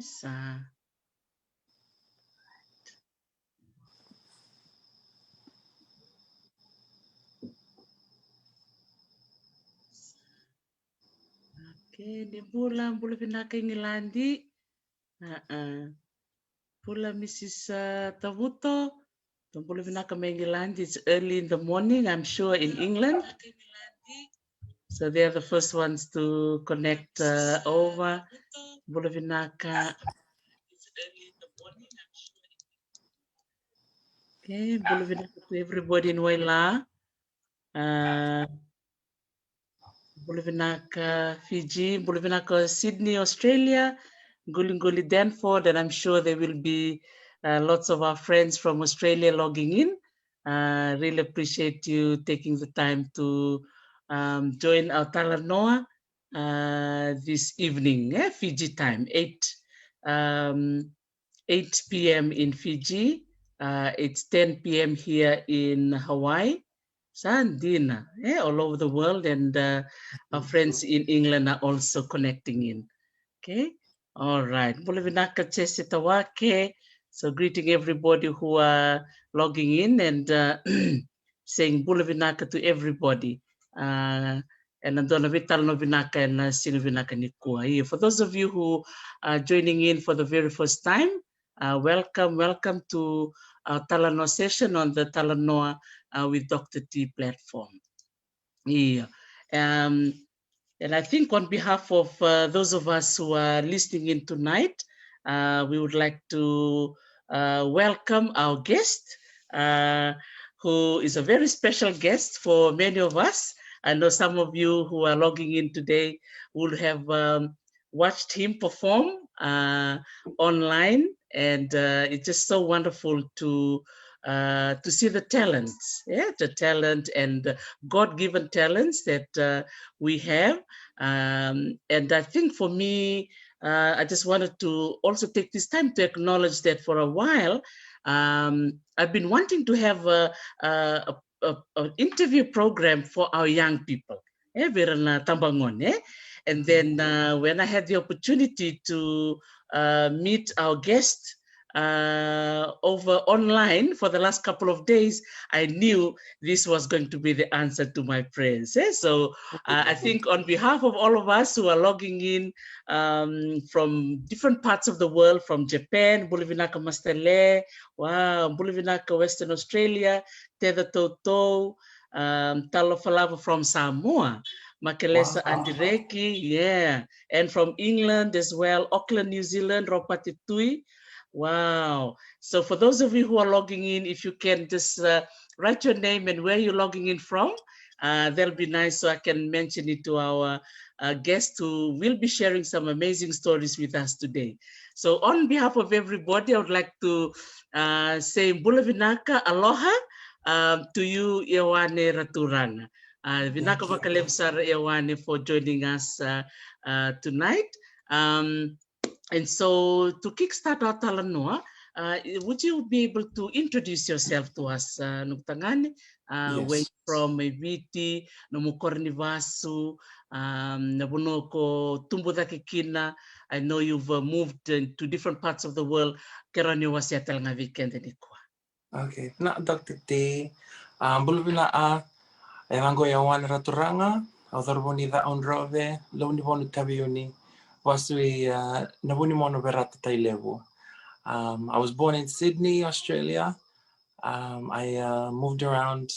Sa. Okay, di pula pinaka ngilandi. Pula Mrs. Tavuto. Pula pinaka ngilandi. It's early in the morning, I'm sure, in England. So they're the first ones to connect over. Pula pinaka. Okay, pula pinaka to everybody in Waila. Bulavinaka, Fiji, Bulavinaka, Sydney, Australia, Gulinguli, Danford, and I'm sure there will be lots of our friends from Australia logging in. Really appreciate you taking the time to join our Talanoa this evening, Fiji time, 8 p.m. in Fiji. It's 10 p.m. here in Hawaii. Sandina, all over the world, and our friends in England are also connecting in. Okay, all right. So greeting everybody who are logging in and saying Bulavinaka to everybody. And Andona Vital Novinaka and Sinovinaka Nikua. For those of you who are joining in for the very first time, welcome to our Talanoa session on the Talanoa with Dr. T platform. Yeah. And I think on behalf of those of us who are listening in tonight, we would like to welcome our guest, who is a very special guest for many of us. I know some of you who are logging in today would have watched him perform online, and it's just so wonderful to see the talents, the talent and God-given talents that we have. And I think for me, I just wanted to also take this time to acknowledge that for a while, I've been wanting to have an interview program for our young people. And then when I had the opportunity to meet our guest over online for the last couple of days, I knew this was going to be the answer to my prayers. So I think on behalf of all of us who are logging in from different parts of the world, from Japan, Bulavinaka Mastele, wow, Bulavinaka Western Australia, Tether Toto, Talofalava from Samoa, Makelesa Andireki, yeah, and from England as well, Auckland, New Zealand, Ropatitui. Wow. So for those of you who are logging in, if you can just write your name and where you're logging in from, that'll be nice so I can mention it to our guest who will be sharing some amazing stories with us today. So on behalf of everybody, I would like to say Bulavinaka Aloha to you, Ioane Raturaga. Vinaka Vakalevsar Ioane for joining us tonight. And so to kickstart our Talanoa, would you be able to introduce yourself to us, Nugtangani? Yes. Where you're from, Viti, Nomukorni Vasu, Nabunoko, Tumbudakikina. I know you've moved to different parts of the world. Kerani wasiatal nga weekend nikwa. Okay. Na Dr. T. Bulubina Erango Ioane Raturaga. Authoraboni da onrove. Loni bonu tabiuni. Wasui Nabuni mono berata levu. I was born in Sydney, Australia. I moved around.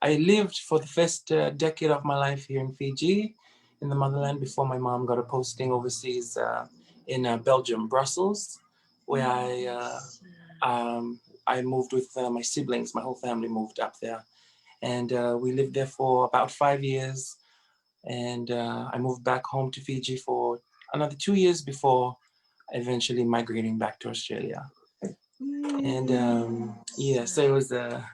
I lived for the first decade of my life here in Fiji, in the motherland, before my mom got a posting overseas in Belgium, Brussels, where I moved with my siblings. My whole family moved up there. And we lived there for about 5 years. And I moved back home to Fiji for another 2 years before eventually migrating back to Australia. And yeah, so it was a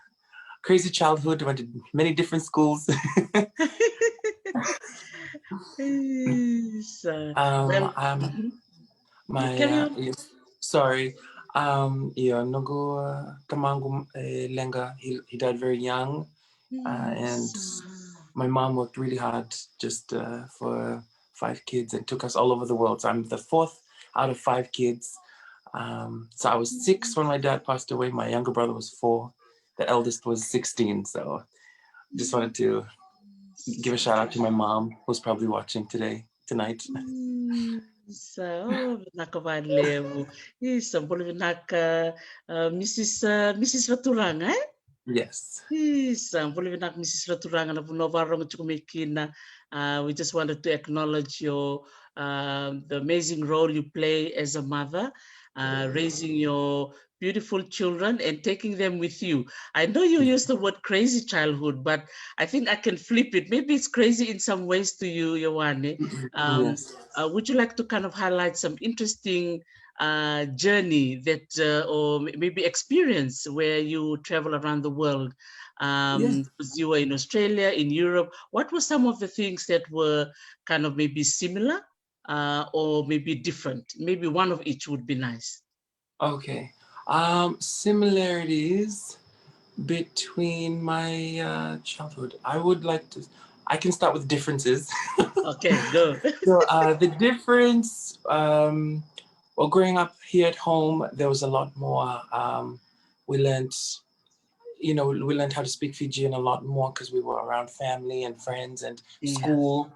crazy childhood. I went to many different schools. Sorry. Nogo Tamangu Lenga, he died very young. And my mom worked really hard just for 5 kids and took us all over the world. So I'm the fourth out of 5 kids. So I was 6 when my dad passed away. My younger brother was 4. The eldest was 16. So just wanted to give a shout out to my mom, who's probably watching tonight. So, vinaka levu. Isa, boleh vinaka Mrs. Raturaga, eh? Yes. Isa, boleh vinaka Mrs. Raturaga na vunovarong chukumekina. We just wanted to acknowledge your the amazing role you play as a mother, raising your beautiful children and taking them with you. I know you use the word crazy childhood, but I think I can flip it. Maybe it's crazy in some ways to you, Ioane. Yes. Would you like to kind of highlight some interesting journey that, or maybe experience where you travel around the world? Yeah. Because you were in Australia, in Europe. What were some of the things that were kind of maybe similar or maybe different? Maybe one of each would be nice. Okay. Similarities between my childhood. I can start with differences. Okay, go. So the difference, well, growing up here at home, there was a lot more. We learned, we learned how to speak Fijian a lot more because we were around family and friends and Yeah. school.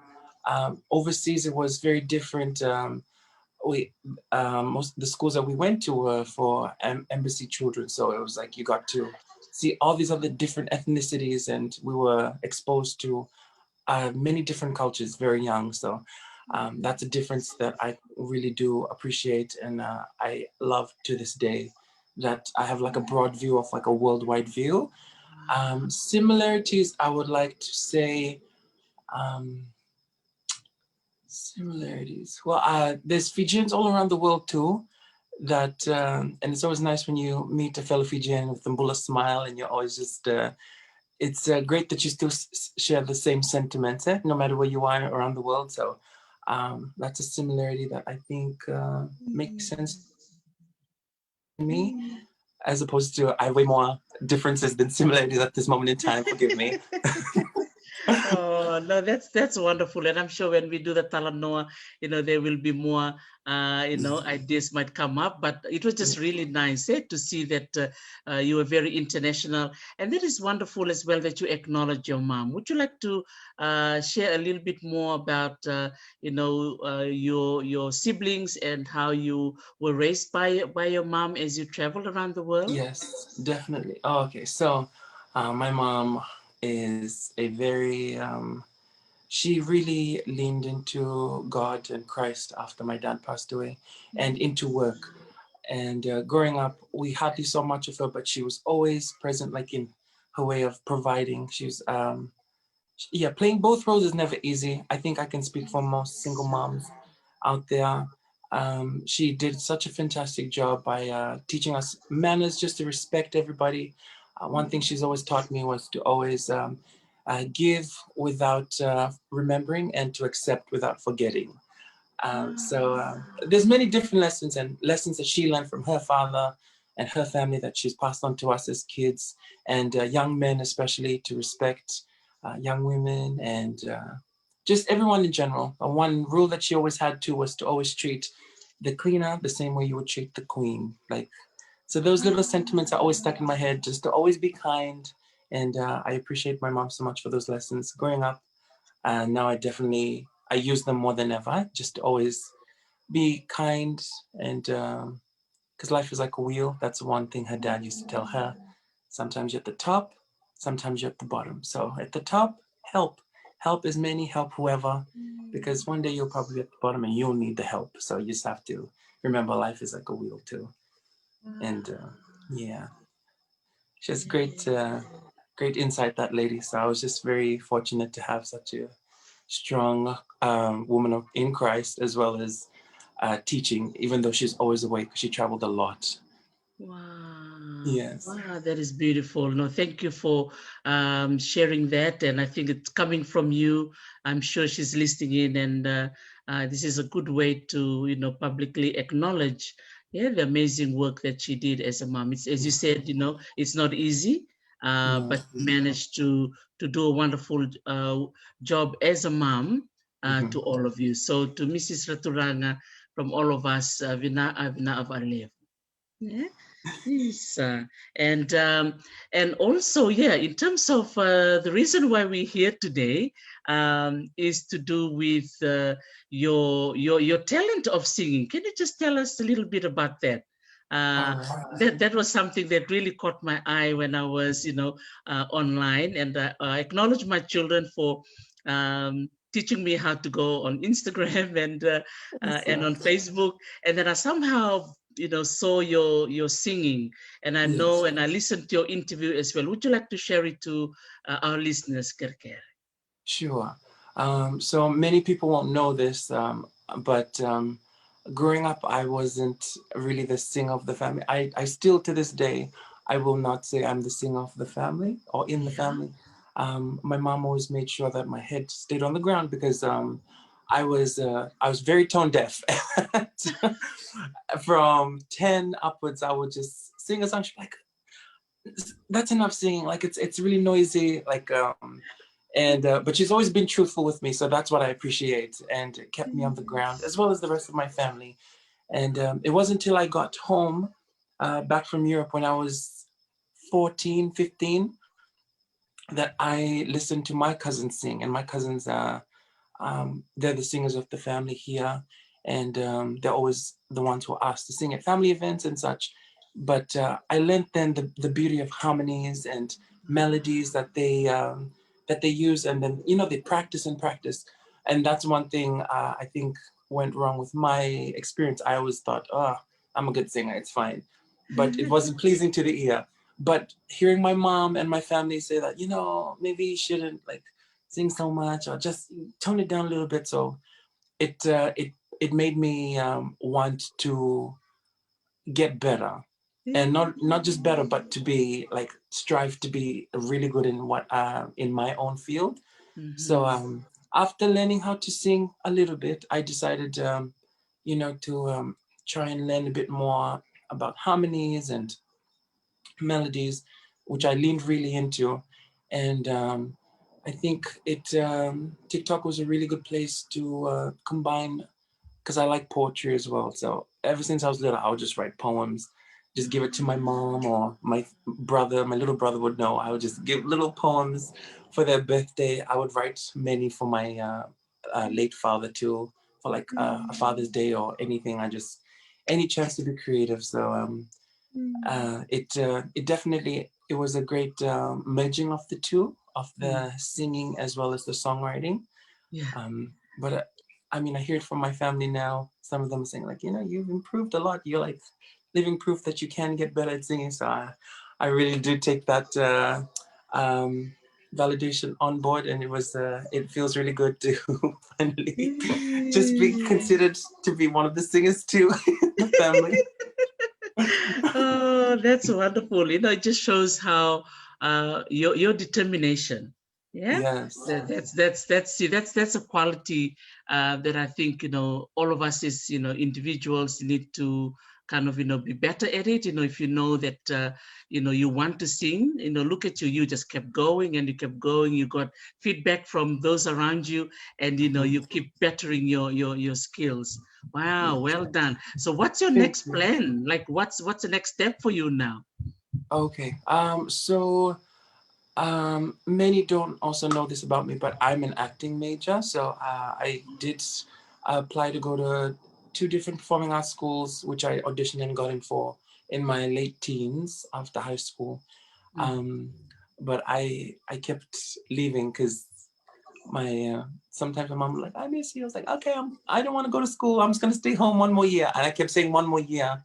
Overseas, it was very different. We Most of the schools that we went to were for embassy children, so it was like you got to see all these other different ethnicities, and we were exposed to many different cultures very young. So that's a difference that I really do appreciate, and I love to this day that I have like a broad view of like a worldwide view. Similarities, I would like to say. Um, Similarities. Well, there's Fijians all around the world too. And it's always nice when you meet a fellow Fijian with a Mbula smile, and you're always just. It's great that you still share the same sentiments, no matter where you are around the world. So that's a similarity that I think makes sense to me, as opposed to I have way more differences than similarities at this moment in time. Forgive me. Oh no, that's wonderful, and I'm sure when we do the Talanoa, there will be more, ideas might come up. But it was just really nice, to see that you were very international, and that is wonderful as well that you acknowledge your mom. Would you like to share a little bit more about, your siblings and how you were raised by your mom as you traveled around the world? Yes, definitely. Oh, okay. So, my mom is a very, she really leaned into God and Christ after my dad passed away and into work. And growing up, we hardly saw much of her, but she was always present, like in her way of providing. Yeah, playing both roles is never easy. I think I can speak for most single moms out there. She did such a fantastic job by teaching us manners, just to respect everybody. One thing she's always taught me was to always give without remembering, and to accept without forgetting. There's many different lessons, and lessons that she learned from her father and her family that she's passed on to us as kids, and young men especially, to respect young women, and just everyone in general. One rule that she always had too was to always treat the cleaner the same way you would treat the queen. So those little sentiments are always stuck in my head, just to always be kind. And I appreciate my mom so much for those lessons growing up. And now I use them more than ever, just to always be kind. And because life is like a wheel, that's one thing her dad used to tell her. Sometimes you're at the top, sometimes you're at the bottom. So at the top, help as many, help whoever, because one day you'll probably be at the bottom and you'll need the help. So you just have to remember life is like a wheel too. And yeah, she has great insight, that lady. So I was just very fortunate to have such a strong woman in Christ, as well as teaching, even though she's always away because she traveled a lot. Wow. Yes. Wow, that is beautiful. No, thank you for sharing that. And I think it's coming from you. I'm sure she's listening in, and this is a good way to, publicly acknowledge, the amazing work that she did as a mom. It's, as you said, it's not easy, No. but managed to do a wonderful job as a mom Mm-hmm. to all of you. So to Mrs. Raturaga, from all of us, vina of our levu. Yeah. Yes, and also, yeah, in terms of the reason why we're here today is to do with your talent of singing. Can you just tell us a little bit about that? Uh, All right. that was something that really caught my eye when I was, online, and I acknowledge my children for teaching me how to go on Instagram and So, on Facebook, and then I somehow saw your singing, and I know, yes, and I listened to your interview as well. Would you like to share it to our listeners, Kerker? sure. So many people won't know this, but growing up, I wasn't really the singer of the family. I still to this day, I will not say I'm the singer of the family or in the Yeah. family. My mom always made sure that my head stayed on the ground because I was very tone deaf. From 10 upwards, I would just sing a song. She'd be like, "That's enough singing. Like it's really noisy." And but she's always been truthful with me, so that's what I appreciate, and it kept me on the ground as well as the rest of my family. And it wasn't until I got home back from Europe when I was 14, 15, that I listened to my cousins sing. And my cousins, they're the singers of the family here. And they're always the ones who are asked to sing at family events and such. But I learned then the beauty of harmonies and melodies that they use. And then, they practice and practice. And that's one thing I think went wrong with my experience. I always thought, oh, I'm a good singer, it's fine. But it wasn't pleasing to the ear. But hearing my mom and my family say that, maybe you shouldn't like sing so much or just tone it down a little bit. So it made me want to get better, and not just better, but to be like strive to be really good in what in my own field. So Mm-hmm. after learning how to sing a little bit, I decided to try and learn a bit more about harmonies and melodies, which I leaned really into. And I think TikTok was a really good place to combine, because I like poetry as well. So ever since I was little, I would just write poems, just give it to my mom or my brother. My little brother would know. I would just give little poems for their birthday. I would write many for my late father too, for like a Father's Day or anything. Any chance to be creative. So it definitely it was a great merging of the two, of the singing as well as the songwriting. Yeah. But I mean, I hear it from my family now. Some of them are saying like, you've improved a lot. You're like living proof that you can get better at singing. So I really do take that um, validation on board, and it feels really good to finally just be considered to be one of the singers too in the family. Oh, that's wonderful. It just shows how your determination. Yeah, Yes. that's a quality that I think all of us as individuals need to kind of be better at it. If you know that you want to sing, look at you. You just kept going and you kept going. You got feedback from those around you, and Mhm. you keep bettering your skills. Wow, Yes. well done. So what's your Thank next you. plan? Like what's the next step for you now? Okay. So many don't also know this about me, but I'm an acting major. So I did apply to go to two different performing arts schools, which I auditioned and got in for in my late teens after high school. Mm. Um, but I kept leaving because my sometimes my mom was like, I miss you. I was like, okay, I don't want to go to school. I'm just gonna stay home one more year. And I kept saying one more year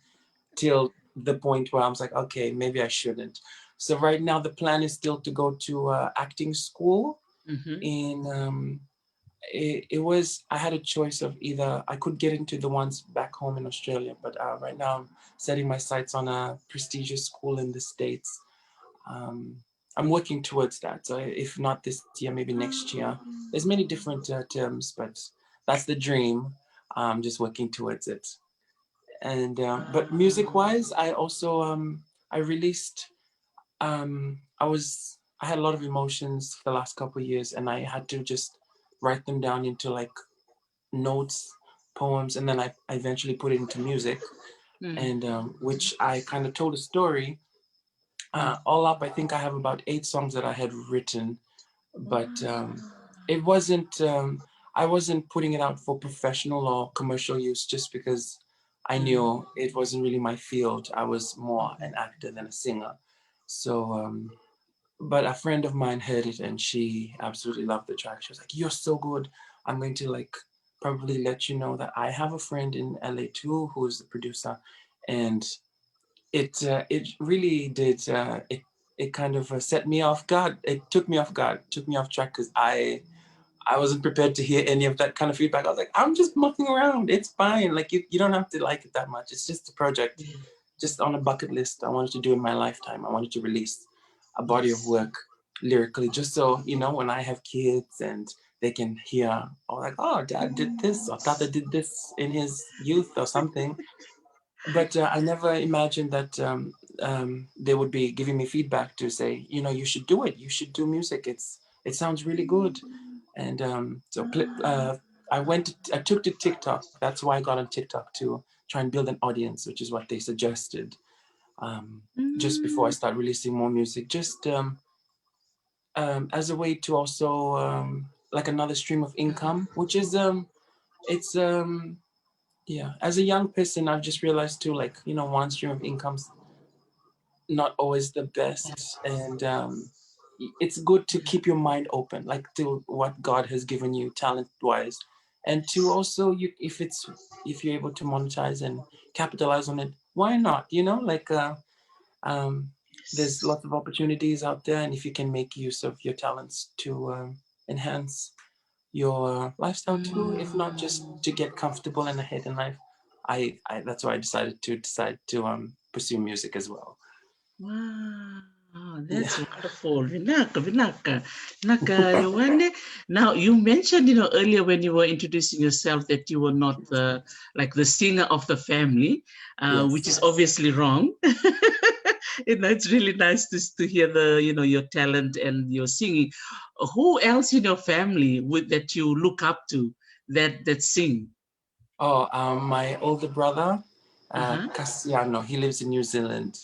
till the point where I was like, okay, maybe I shouldn't. So right now the plan is still to go to acting school. Mm-hmm. In it was I had a choice of either I could get into the ones back home in Australia, but right now I'm setting my sights on a prestigious school in the States. Um, I'm working towards that. So if not this year, maybe next year. There's many different terms, but that's the dream. I'm just working towards it. And but music wise, I also I released I had a lot of emotions for the last couple of years, and I had to just write them down into like notes poems, and then I eventually put it into music, Mm. and which I kind of told a story. All up, I think I have about 8 songs that I had written, but it wasn't. I wasn't putting it out for professional or commercial use just because I Mm. knew it wasn't really my field. I was more an actor than a singer. So, but a friend of mine heard it and she absolutely loved the track. She was like, "You're so good. I'm going to like probably let you know that I have a friend in LA too who's the producer," and it really did. It kind of set me off guard. It took me off guard, took me off track because I wasn't prepared to hear any of that kind of feedback. I was like, I'm just mucking around. It's fine. Like you don't have to like it that much. It's just a project, Yeah. just on a bucket list. I wanted to do in my lifetime. I wanted to release a body of Yes. work lyrically, just so when I have kids and they can hear, or like, oh, dad did this, or tata did this in his youth, or something. But I never imagined that they would be giving me feedback to say, you should do it. You should do music. It sounds really good. And I took to TikTok. That's why I got on TikTok to try and build an audience, which is what they suggested. Um, just before I Mm. start releasing more music, just as a way to also like another stream of income, which is it's yeah. As a young person, I've just realized too, like one stream of income's not always the best, and it's good to keep your mind open, like to what God has given you talent wise, and to also if you're able to monetize and capitalize on it, why not? Like um, there's Yes. lots of opportunities out there, and if you can make use of your talents to enhance your lifestyle too, if not just Mm. to get comfortable and ahead in life. I that's why I decided to pursue music as well. Wow, Yeah. that's wonderful. Vinaka, Ioane. Now, you mentioned, earlier when you were introducing yourself that you were not like the singer of the family, which Yes. is obviously wrong. It's really nice to hear your talent and your singing. Who else in your family that you look up to that sing? Oh, my older brother, Uh-huh. Cassiano, he lives in New Zealand.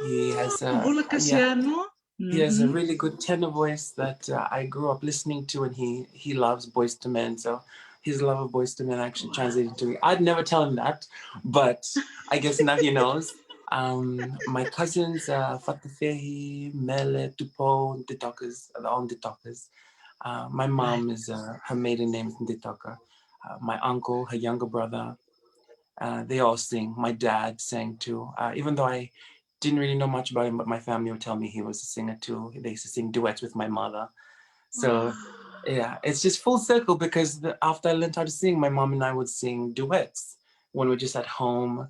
He Oh, has Bula yeah, Casiano. he has a Mm-hmm. really good tenor voice that I grew up listening to, and he loves Boys to Men. So his love of Boys to Men actually translated to me. I'd never tell him that, but I guess now he knows. My cousins, Fatafehi, Mele, Tupo, Nditokas, are all Nditokas. My Right. mom is her maiden name is Nditoka. My uncle, her younger brother, they all sing. My dad sang too. Even though I didn't really know much about him, but my family would tell me he was a singer too. They used to sing duets with my mother. So Wow. yeah, it's just full circle because after I learned how to sing, my mom and I would sing duets when we're just at home.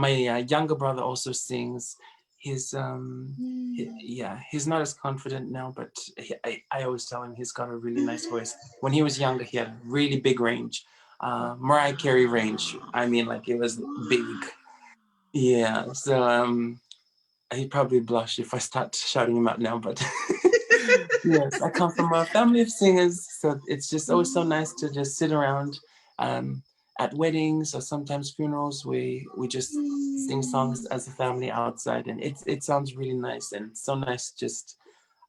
My younger brother also sings. He's yeah, he's not as confident now, but I always tell him he's got a really nice voice. When he was younger, he had really big range, Mariah Carey range. I mean, like it was big. Yeah, so he'd probably blush if I start shouting him out now, but yes, I come from a family of singers, so it's just always so nice to just sit around um, at weddings or sometimes funerals. We just sing songs as a family outside, and it sounds really nice and so nice to just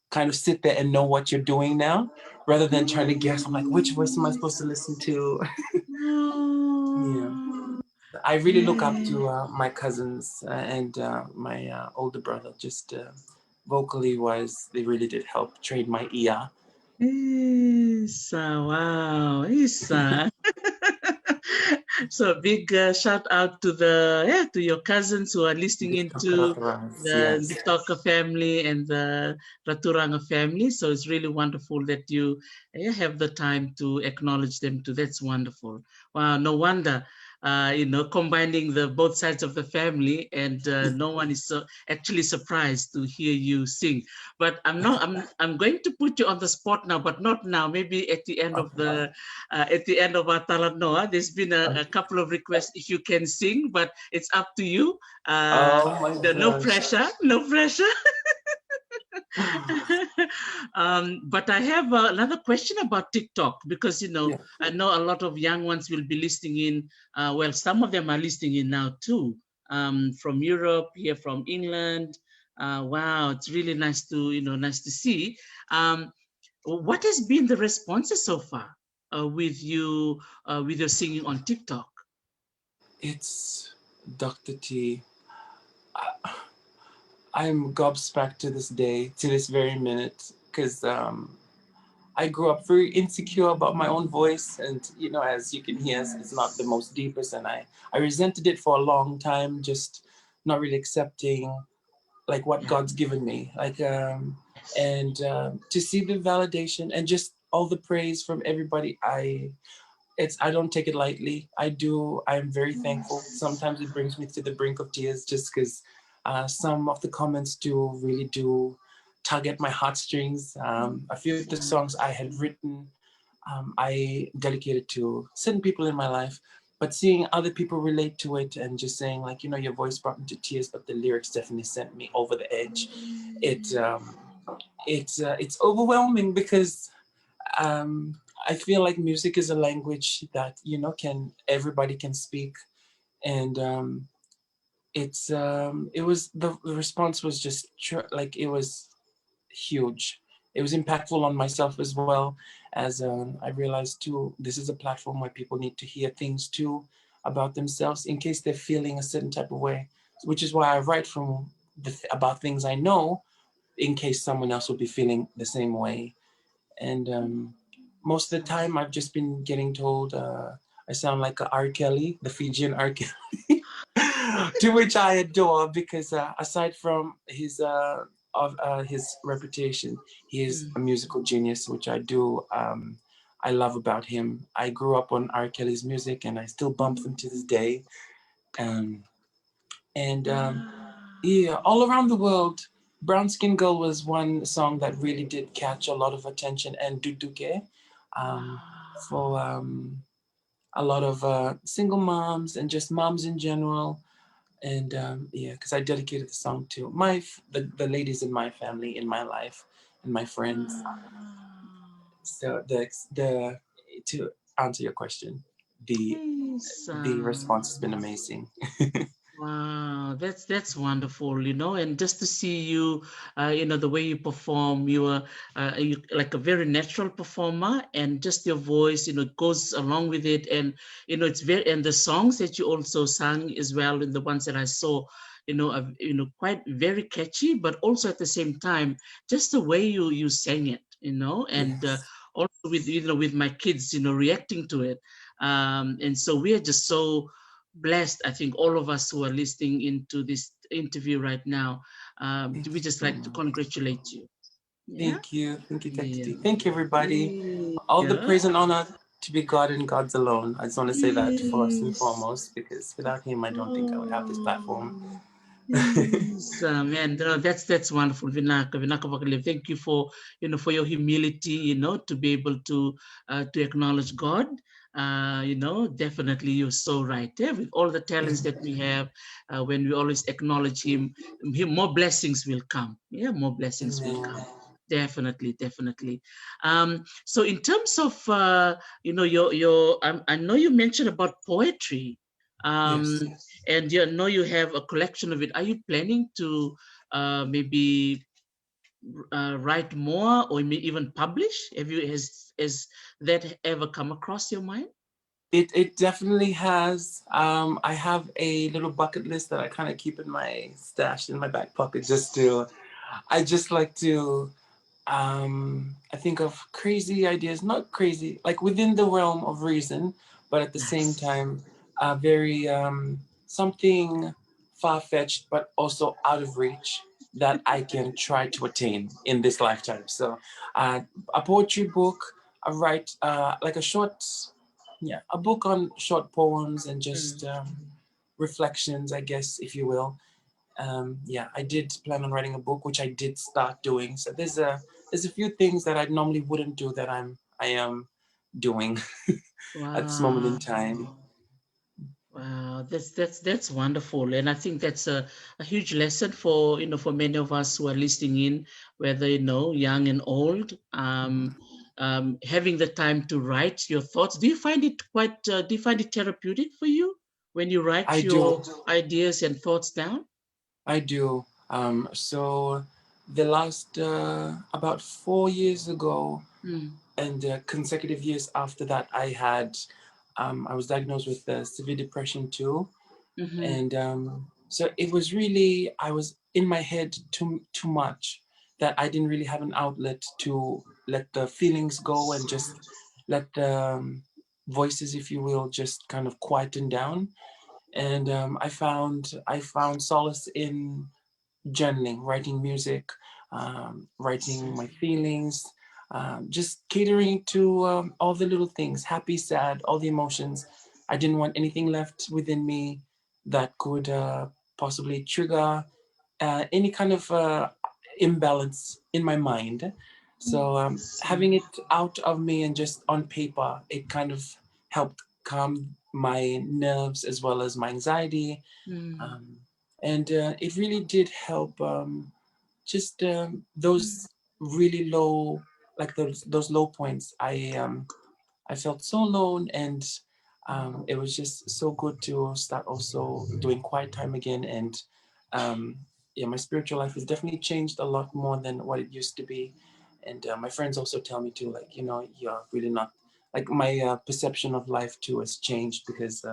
kind of sit there and know what you're doing now, rather than trying to guess. I'm like, which voice am I supposed to listen to? Yeah. Oh, I really look up yeah. to my cousins and my older brother. Just vocally wise, they really did help train my ear. Isa, wow, Isa. So big shout out to to your cousins who are listening into the Yes. Toka family and the Raturanga family. So it's really wonderful that you have the time to acknowledge them too. That's wonderful. Wow, no wonder. Combining the both sides of the family, and no one is actually surprised to hear you sing. But I'm going to put you on the spot now, but not now. Maybe at the end of Okay. our Talanoa. There's been a Okay. couple of requests if you can sing, but it's up to you. Oh my No gosh. pressure, no pressure. But I have another question about TikTok because Yeah. I know a lot of young ones will be listening in. Well, some of them are listening in now too, from Europe, here from England. Wow, it's really nice to nice to see. Um, what has been the responses so far with your singing on TikTok? It's Dr. T. I'm gobsmacked to this day, to this very minute, because I grew up very insecure about my own voice, and as you can hear, it's not the most deepest, and I resented it for a long time, just not really accepting like what Yeah. God's given me, like and to see the validation and just all the praise from everybody, I don't take it lightly. I'm very thankful. Sometimes it brings me to the brink of tears just because some of the comments do tug at my heartstrings. A few of the songs I had written, I dedicated to certain people in my life, but seeing other people relate to it and just saying like, your voice brought me to tears, but the lyrics definitely sent me over the edge. It's overwhelming because um, I feel like music is a language that can everybody can speak, and it was the response was just like it was huge. It was impactful on myself as well as I realized too. This is a platform where people need to hear things too about themselves in case they're feeling a certain type of way, which is why I write from about things I know in case someone else will be feeling the same way. And most of the time, I've just been getting told I sound like a R. Kelly, the Fijian R. Kelly, to which I adore because aside from his reputation, he is a Mm. musical genius, which I love about him. I grew up on R. Kelly's music, and I still bump them to this day. Um, and yeah, all around the world, Brown Skin Girl was one song that really did catch a lot of attention, and Duduke for a lot of single moms and just moms in general. And yeah, because I dedicated the song to the ladies in my family, in my life, and my friends. So the to answer your question, the Yes. the response has been amazing. Wow, that's wonderful, and just to see you, the way you perform, you like a very natural performer, and just your voice, goes along with it, and it's very, and the songs that you also sang as well, and the ones that I saw, are, quite very catchy, but also at the same time, just the way you sang it, and Yes, also with with my kids, reacting to it, and so we are just so blessed. I think all of us who are listening into this interview right now, thank we you just so like to much. congratulate you. Yeah. Thank you, Dr. Yeah. T. Thank you, everybody. All the Yeah. praise and honor to be God and God's alone. I just want to say that first and Yes. foremost, because without Him, I don't think I would have this platform. Oh, yes, man. That's wonderful, Vinaka Vakale. Thank you for for your humility, to be able to acknowledge God. Definitely you're so right. Yeah, with all the talents that we have, when we always acknowledge Him, more blessings will come. Yeah, more blessings will Amen. come. Definitely, definitely. So in terms of your I know you mentioned about poetry. Um, Yes. and you know you have a collection of it. Are you planning to maybe write more or even publish? Has that ever come across your mind? It definitely has. I have a little bucket list that I kind of keep in my stash in my back pocket just to. I just like to I think of crazy ideas, not crazy, like within the realm of reason, but at the same Nice. time, very something far fetched, but also out of reach that I can try to attain in this lifetime. So, uh, a poetry book, I write like a short, yeah, a book on short poems and just Mm. reflections, I guess, if you will. Yeah, I did plan on writing a book, which I did start doing. So there's a few things that I normally wouldn't do that I am doing at this moment in time. Wow. Wow, that's wonderful, and I think that's a huge lesson for for many of us who are listening in, whether young and old. Having the time to write your thoughts. Do you find it therapeutic for you when you write I do. your ideas and thoughts down? I do. So the last about 4 years ago, Mm. and consecutive years after that, I was diagnosed with severe depression too, Mm-hmm. and so it was really, I was in my head too much, that I didn't really have an outlet to let the feelings go and just let the voices, if you will, just kind of quieten down. And I found solace in journaling, writing music, writing my feelings, just catering to all the little things, happy, sad, all the emotions. I didn't want anything left within me that could possibly trigger any kind of imbalance in my mind. So having it out of me and just on paper, it kind of helped calm my nerves as well as my anxiety, Mm. um, and it really did help. Just those really low, like those low points. I felt so alone, and it was just so good to start also doing quiet time again. And um, yeah, my spiritual life has definitely changed a lot more than what it used to be. And my friends also tell me too, like, you're really not, like, my perception of life too has changed, because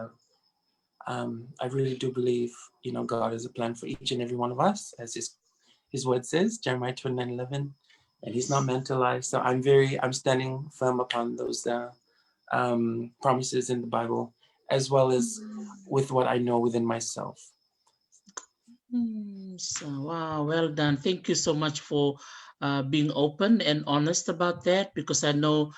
I really do believe, God has a plan for each and every one of us, as His word says, Jeremiah 29:11, and He's not Yes. meant to lie. So I'm standing firm upon those promises in the Bible, as well as with what I know within myself. So, wow, well done. Thank you so much for being open and honest about that, because I know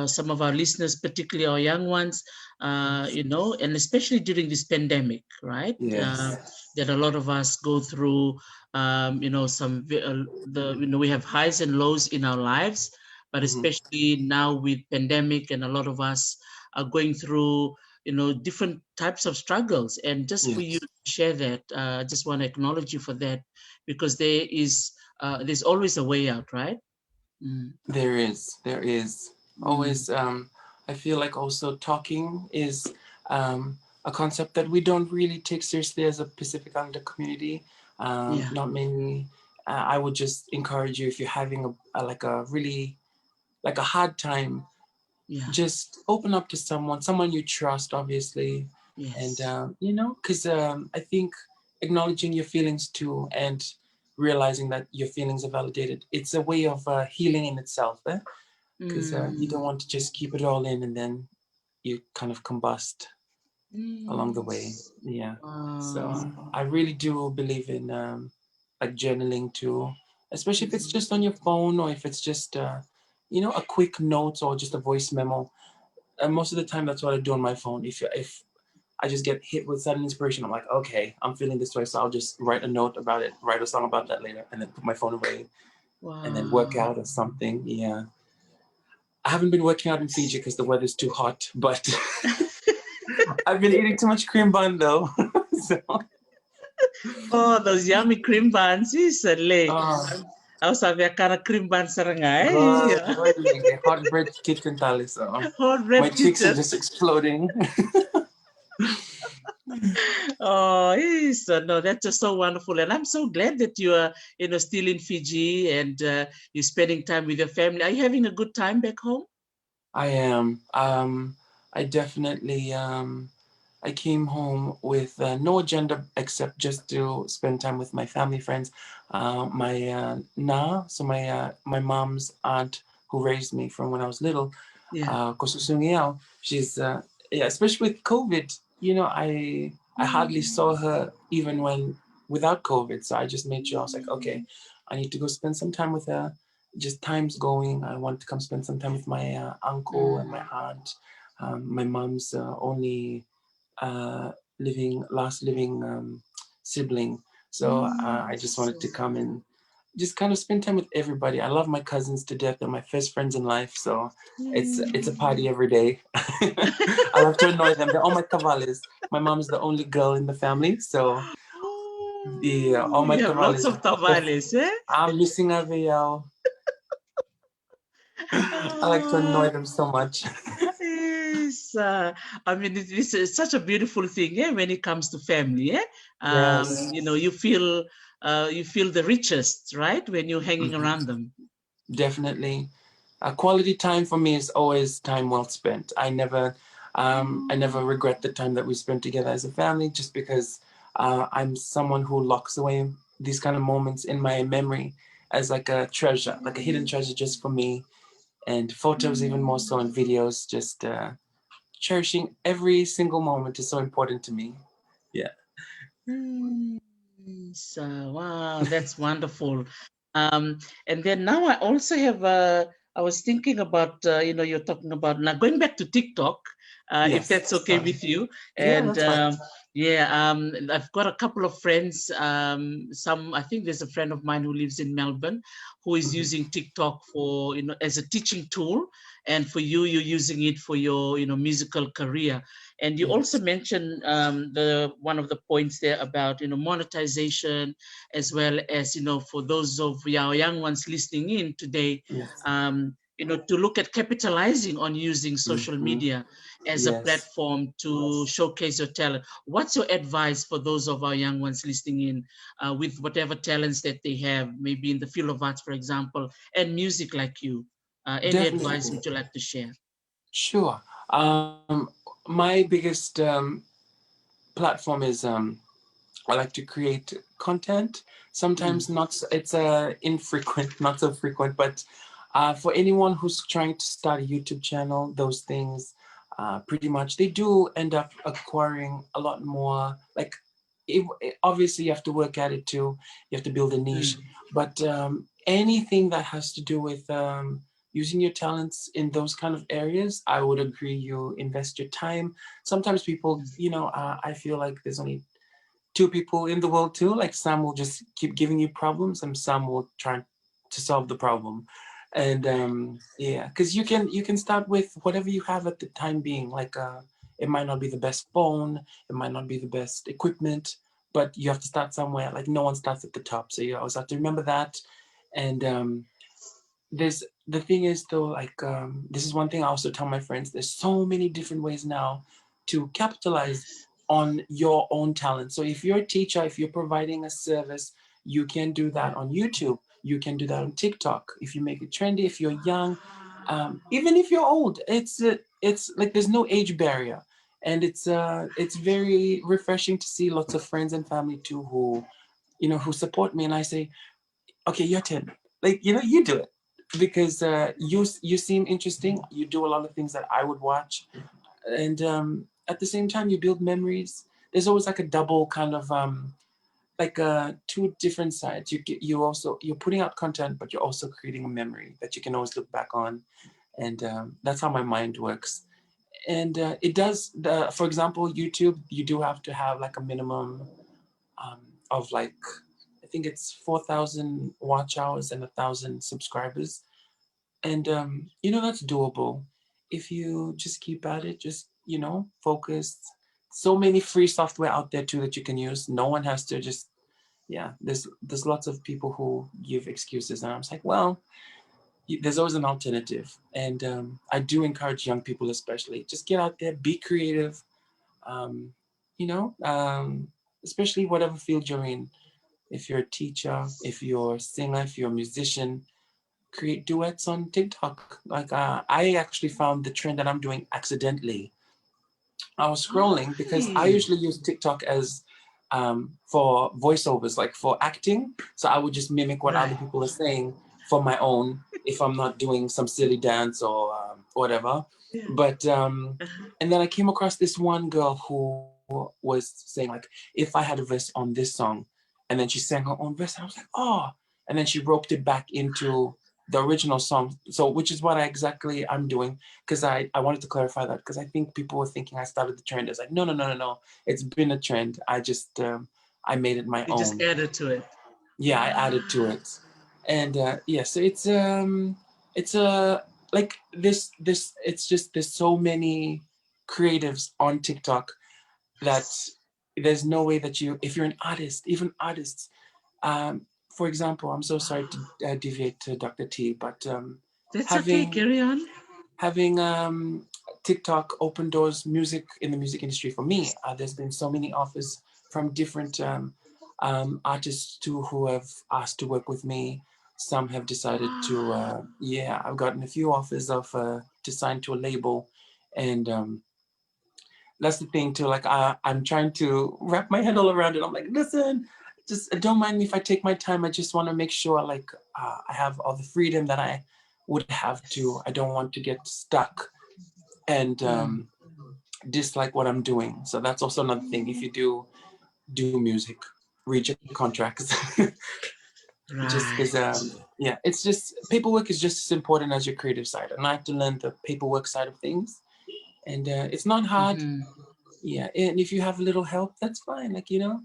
some of our listeners, particularly our young ones, and especially during this pandemic, right? Yes. That a lot of us go through, we have highs and lows in our lives, but Hmm. especially now with pandemic, and a lot of us are going through different types of struggles. And just for you Yes. to share that, I just want to acknowledge you for that, because there's always a way out, right? Mm. There is Mm. always. I feel like also talking is a concept that we don't really take seriously as a Pacific Islander community. Yeah. Not many. I would just encourage you, if you're having like a really, like a hard time, Yeah. just open up to someone you trust, obviously. And Yes. because I think acknowledging your feelings too, and realizing that your feelings are validated, it's a way of healing in itself, because you don't Mm. want to just keep it all in, and then you kind of combust along the Mm. way. Yeah. So Wow. I really do believe in like journaling too, especially if it's Mhm. just on your phone, or if it's just a quick note or just a voice memo. And most of the time, that's what I do on my phone. If I just get hit with sudden inspiration, I'm like, okay, I'm feeling this way, so I'll just write a note about it, write a song about that later, and then put my phone away, and then work Wow. out or something. Yeah, I haven't been working out in Fiji because the weather's too hot, but I've been eating too much cream bun though. So, Oh, those yummy cream buns. Isale. oh, Ako sabi ka na cream buns sarangay. good, good. Like, hot bread kitchen tali. So Hot my bread cheeks are kitchen. just exploding. Oh, so no, that's just so wonderful, and I'm so glad that you are, still in Fiji, and you're spending time with your family. Are you having a good time back home? I am. I definitely. I came home with no agenda except just to spend time with my family, friends. My so my mom's aunt, who raised me from when I was little, Yeah. Kosusungiao. She's yeah, especially with COVID. I hardly saw her even when without COVID. So I just made sure, I was like, okay, I need to go spend some time with her. Just time's going. I want to come spend some time with my uncle and my Mm. aunt. My mom's only uh, last living sibling. So I just wanted to come and just kind of spend time with everybody. I love my cousins to death. They're my first friends in life, so it's a party every day. I love to annoy them. They're all my cavales. My mom is the only girl in the family, so yeah, all Oh, my you have lots cavales. of tamales, eh? I'm missing a veil. I like to annoy Ah, them so much. yes. I mean, it's such a beautiful thing, yeah, when it comes to family, yeah. Yes. You feel the richest, right, when you're hanging Mhm. around them. Definitely. Quality time for me is always time well spent. I never regret the time that we spent together as a family, just because I'm someone who locks away these kind of moments in my memory as like a treasure, like a hidden treasure just for me. And photos, even more so, and videos, just cherishing every single moment is so important to me. Yeah. Mm, so, wow, that's wonderful. And then now I also have, I was thinking about, you're talking about now going back to TikTok, if Yes. that's okay with you. Yeah, And that's fine. yeah, I've got a couple of friends. I think there's a friend of mine who lives in Melbourne who is Mhm. using TikTok for, as a teaching tool. And for you, you're using it for your, musical career. And you also Yes. mentioned the one of the points there about monetization, as well as for those of our young ones listening in today, Yes. to look at capitalizing on using social Mhm. media as a Yes. platform to showcase your talent. What's your advice for those of our young ones listening in with whatever talents that they have, maybe in the field of arts, for example, and music like you? Any advice Definitely. would you like to share? Sure. My biggest platform is I like to create content. Mm, Sometimes not. It's infrequent, not so frequent. But for anyone who's trying to start a YouTube channel, those things, pretty much they do end up acquiring a lot more. Like, obviously you have to work at it too. You have to build a niche. mm, But anything that has to do with using your talents in those kind of areas, I would agree. You invest your time. Sometimes people, mm. I feel like there's only two people in the world too. Like some will just keep giving you problems, and some will try to solve the problem. And yeah, because you can start with whatever you have at the time being. Like it might not be the best phone, it might not be the best equipment, but you have to start somewhere. Like no one starts at the top, so you always have to remember that. And there's the thing is though, like this is one thing I also tell my friends. There's so many different ways now to capitalize Yes. on your own talent. So if you're a teacher, if you're providing a service, you can do that on YouTube. You can do that on TikTok. If you make it trendy, if you're young, even if you're old, it's like there's no age barrier, and it's very refreshing to see lots of friends and family too who who support me. And I say, okay, your turn. Like you do it because you seem interesting. You do a lot of things that I would watch, and at the same time, you build memories. There's always like a double kind of like two different sides. You're putting out content, but you're also creating a memory that you can always look back on, and that's how my mind works. And it does. For example, YouTube, you do have to have like a minimum um, of like I think it's 4,000 watch hours and 1,000 subscribers, and that's doable if you just keep at it. Just focus. So many free software out there too that you can use. No one has to just yeah. There's lots of people who give excuses, and I'm just like, well, there's always an alternative. And I do encourage young people, especially, just get out there, be creative. Um, you know, um, Especially whatever field you're in. If you're a teacher, if you're a singer, if you're a musician, create duets on TikTok. Like I actually found the trend that I'm doing accidentally. I was scrolling because I Okay. usually use TikTok as for voiceovers, like for acting. So I would just mimic what other Right. people are saying for my own if I'm not doing some silly dance or whatever. Yeah. But Uh-huh. and then I came across this one girl who was saying like, if I had a verse on this song, and then she sang her own verse, and I was like, oh, and then she roped it back into the original song. So which is what I'm doing, because I wanted to clarify that, because I think people were thinking I started the trend. It's like, no, no, no, no, no. It's been a trend. I just I made it my You just own. added to it. Yeah, I added to Ah, it. And yeah, so it's like this it's just there's so many creatives on TikTok that there's no way that you, if you're an artist, even artists, for example, I'm so sorry to deviate to Dr. T, but That's okay. having Carry on. having TikTok open doors music in the music industry for me. There's been so many offers from different artists too who have asked to work with me. Some have decided to, yeah, I've gotten a few offers of to sign to a label, and that's the thing too. Like I'm trying to wrap my head all around it. I'm like, listen, just don't mind me if I take my time. I just want to make sure like I have all the freedom that I would have to. I don't want to get stuck and dislike what I'm doing. So that's also another thing. If you do music, read your contracts. Just because, Right. yeah, it's just paperwork is just as important as your creative side, and I have to learn the paperwork side of things. And it's not hard. Yeah, and if you have a little help, that's fine. Like you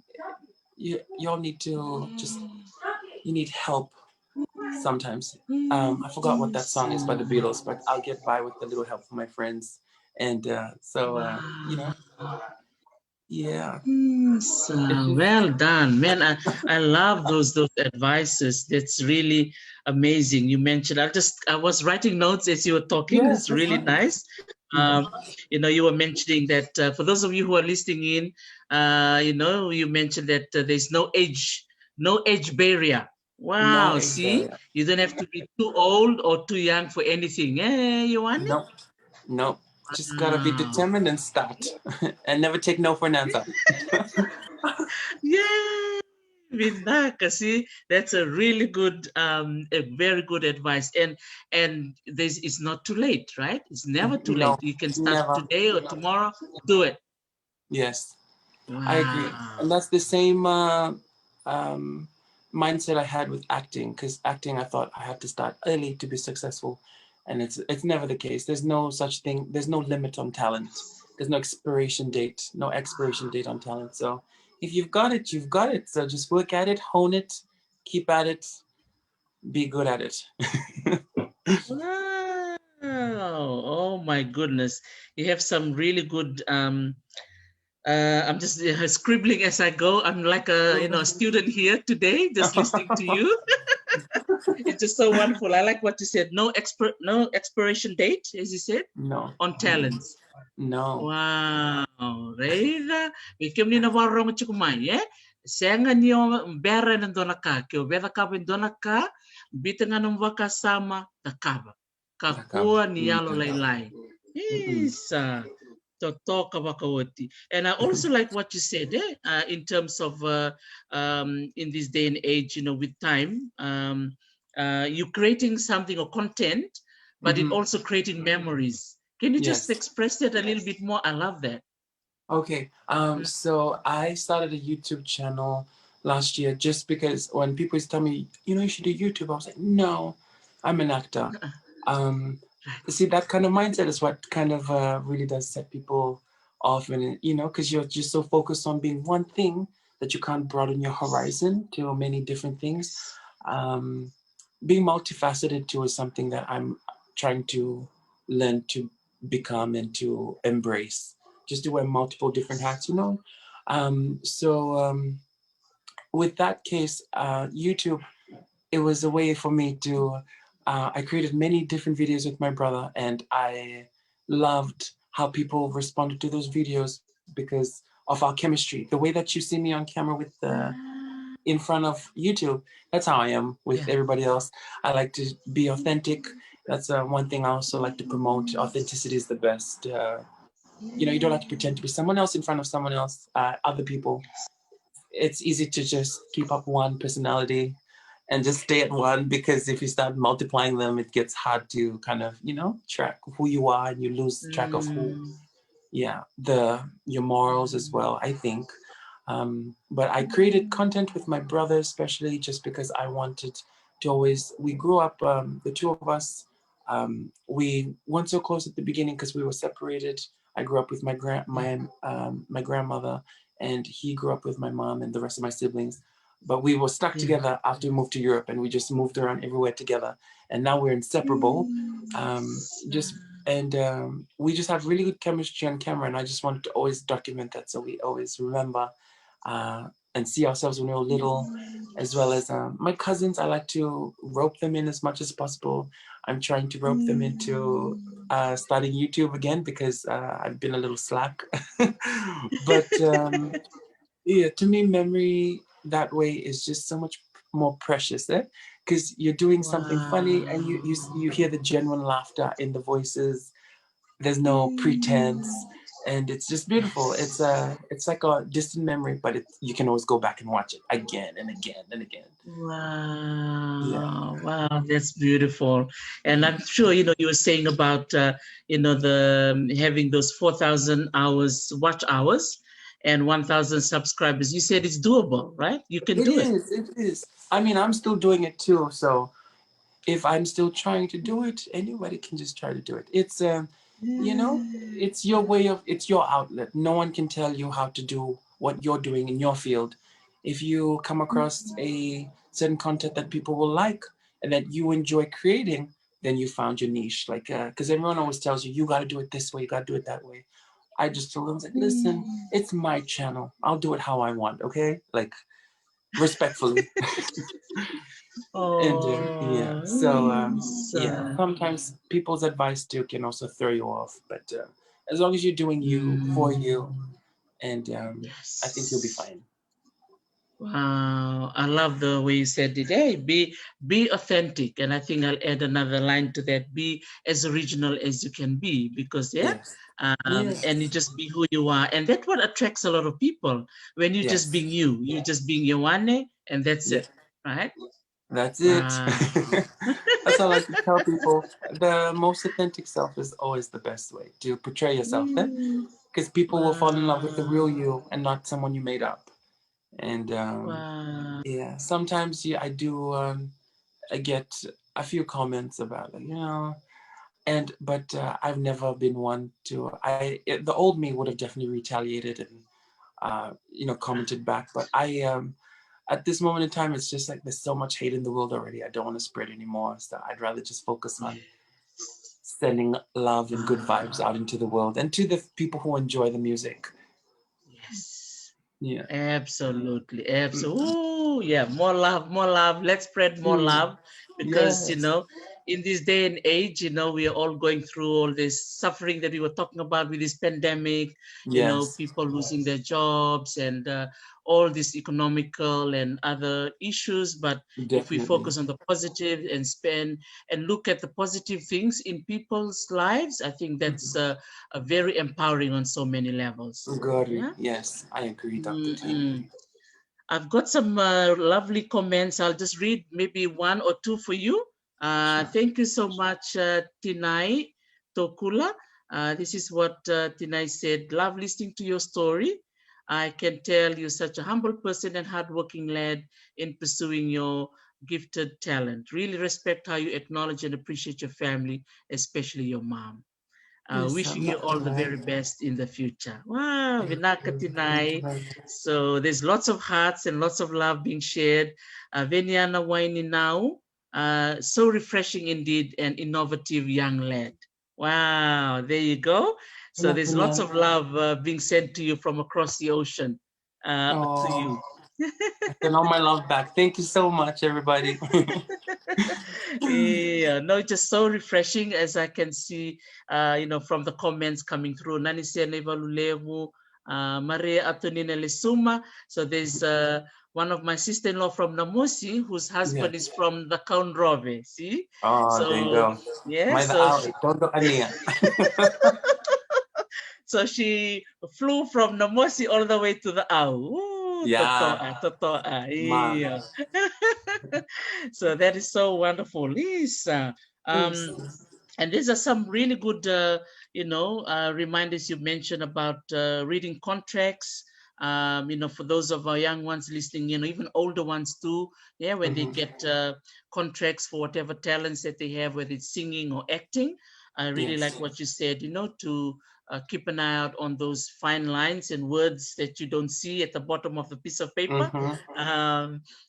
all need to just you need help sometimes. I forgot what that song is by the Beatles, but I'll get by with a little help from my friends. And so yeah, So it's just well done, man. I love those advices. That's really amazing. You mentioned I was writing notes as you were talking. yes, It's that's really fine. nice. Um, you were mentioning that for those of you who are listening in, you mentioned that there's no age barrier. No Wow, age see, barrier. you don't have to be too old or too young for anything. Eh, you want it? Nope, nope. Just gotta be Wow. determined and start, and never take no for an answer. Yeah. Vinaka, see, that's a very good advice. And this is not too late, right? It's never too No, late. You can start never. today or tomorrow. Do it. Yes, I agree, Wow. and that's the same um, mindset I had with acting. Because acting, I thought I had to start early to be successful, and it's never the case. There's no such thing. There's no limit on talent. There's no expiration date. No expiration date on talent. So if you've got it, you've got it. So just work at it, hone it, keep at it, be good at it. Wow. Oh my goodness. You have some really good I'm just scribbling as I go. I'm like a student here today, just listening to you. It's just so wonderful. I like what you said. No expiration date, as you said, No, on talents. no. Wow, Reida, ikem ni navarro mo chukumai, eh? Senga niyo bera ng dona ka, kyo bera ka bin dona ka, bitanga ng waka sama takaba. Nakab. Kakua niyalo laylay. Mm-mm. Isa. Totoka wakawati. And I also like what you said in terms of in this day and age, with time, you creating something or content, but it Mm-hmm. also creating memories. Can you just Yes. express that a little bit more? I love that. Okay. So I started a YouTube channel last year just because when people used to tell me, you should do YouTube, I was like, no, I'm an actor. Um, See, that kind of mindset is what kind of really does set people off, and because you're just so focused on being one thing that you can't broaden your horizon to many different things. Um, Being multifaceted too is something that I'm trying to learn to become and to embrace. Just to wear multiple different hats. So with that case, YouTube, it was a way for me to. I created many different videos with my brother, and I loved how people responded to those videos because of our chemistry. The way that you see me on camera with in front of YouTube, that's how I am with Yeah. everybody else. I like to be authentic. That's one thing I also like to promote. Authenticity is the best. You don't have to pretend to be someone else in front of someone else, other people. It's easy to just keep up one personality and just stay at one, because if you start multiplying them, it gets hard to kind of, track who you are, and you lose track of who, Mm, yeah, your morals as well, I think. But I created content with my brother, especially just because I wanted to always. We grew up, the two of us. We weren't so close at the beginning because we were separated. I grew up with yeah. my grandmother, and he grew up with my mom and the rest of my siblings. but we were stuck Yeah. together after we moved to Europe, and we just moved around everywhere together. And now we're inseparable. Just and we just have really good chemistry on camera, and I just wanted to always document that, so we always remember and see ourselves when we were little, as well as my cousins. I like to rope them in as much as possible. I'm trying to rope them into starting YouTube again because I've been a little slack. But yeah, to me, memory that way is just so much more precious, eh? Because you're doing something funny and you hear the genuine laughter in the voices. There's no pretense, and it's just beautiful. It's like a distant memory, but you can always go back and watch it again and again and again. Yeah. Wow, wow, that's beautiful. And I'm sure, you were saying about, the having those 4,000 hours, watch hours and 1,000 subscribers. You said it's doable, right? You can It do it. is. It is. I mean, I'm still doing it too. So if I'm still trying to do it, anybody can just try to do it. It's you know, it's your way of, it's your outlet. No one can tell you how to do what you're doing in your field. If you come across a certain content that people will like and that you enjoy creating, then you found your niche. Like, because everyone always tells you, you got to do it this way, you got to do it that way. I just told them, like, listen, it's my channel. I'll do it how I want, okay? Like, respectfully. And yeah, Oh, so yeah, so, sometimes people's advice too can also throw you off, but as long as you're doing you for you, mm, and I think you'll be yes. fine. Wow, I love the way you said it. Hey, be authentic, and I think I'll add another line to that. Be as original as you can be, because Yes, and you yes, just be who you are, and that's what attracts a lot of people. When you just yes, being you, you just being Ioane, and that's yeah, it, right? that's it. Wow. That's all I like to tell people. The most authentic self is always the best way to portray yourself, then, Mm, because people will fall in love with the real wow. you and not someone you made up. And Wow. yeah, sometimes I do. I get a few comments about, like, but I've never been one to. The old me would have definitely retaliated and commented back. But I at this moment in time, it's just like there's so much hate in the world already. I don't want to spread anymore. So I'd rather just focus on Yes. sending love and good vibes Wow. out into the world and to the people who enjoy the music. Yes. Yeah. Absolutely, Mm. absolutely. Ooh, yeah, more love, more love. Let's spread more Mm. love because, Yes. in this day and age, we are all going through all this suffering that we were talking about with this pandemic, Yes. people losing their jobs and all these economical and other issues. But if we Definitely. focus on the positive and spend and look at the positive things in people's lives, I think that's a very empowering on so many levels. Gori. Yeah. Yes, I agree, Dr. T. Mm-mm. I've got some lovely comments. I'll just read maybe one or two for you. Sure. Thank you so much, Tinai Tokula. This is what Tinai said. Love listening to your story. I can tell you're such a humble person and hardworking lad in pursuing your gifted talent. Really respect how you acknowledge and appreciate your family, especially your mom. Yes, Wishing you all the very best in the future. Wow, thank you. Thank you Vinakatinai. very much. So there's lots of hearts and lots of love being shared. Veniana Waini now. So refreshing indeed, and innovative young lad. Wow, there you go. So Hello, there's lots Punya. of love being sent to you from across the ocean to Oh, you. I send all my love back. Thank you so much, everybody. Yeah, no, it's just so refreshing as I can see, from the comments coming through. Nani Sianeva Lulevu, Maria Atonina Lesuma. So there's one of my sister-in-law from Namosi, whose husband is Yes. from the Kaunrove. See, Oh, there you so go. yeah, May the out. Todo ania. so she flew from Namosi all the way to the Au. Ooh, Yeah, totoa, totoa, ma. yeah. So that is so wonderful, Lisa. Yes. And these are some really good, reminders you mentioned about reading contracts. For those of our young ones listening, even older ones too. Yeah, when they Mm-hmm. get contracts for whatever talents that they have, whether it's singing or acting. I really like Yes. what you said. To keep an eye out on those fine lines and words that you don't see at the bottom of the piece of paper,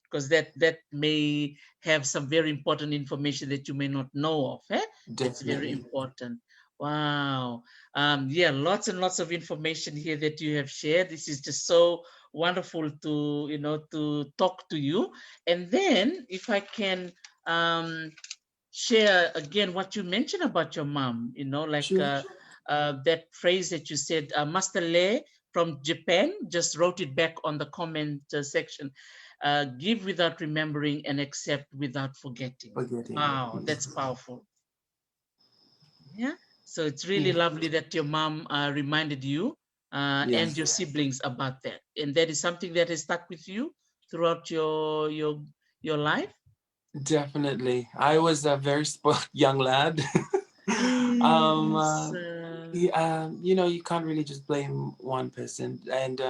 because that may have some very important information that you may not know of. It's very important. Wow. Yeah, lots and lots of information here that you have shared. This is just so wonderful to to talk to you. And then if I can share again what you mentioned about your mom, like that phrase that you said, Master Le from Japan just wrote it back on the comment section. Give without remembering and accept without forgetting. Wow, that's powerful. Yeah. So it's really lovely that your mom reminded you and your siblings about that, and that is something that has stuck with you throughout your life. Definitely. I was a very spoiled young lad. Yes. You can't really just blame one person. And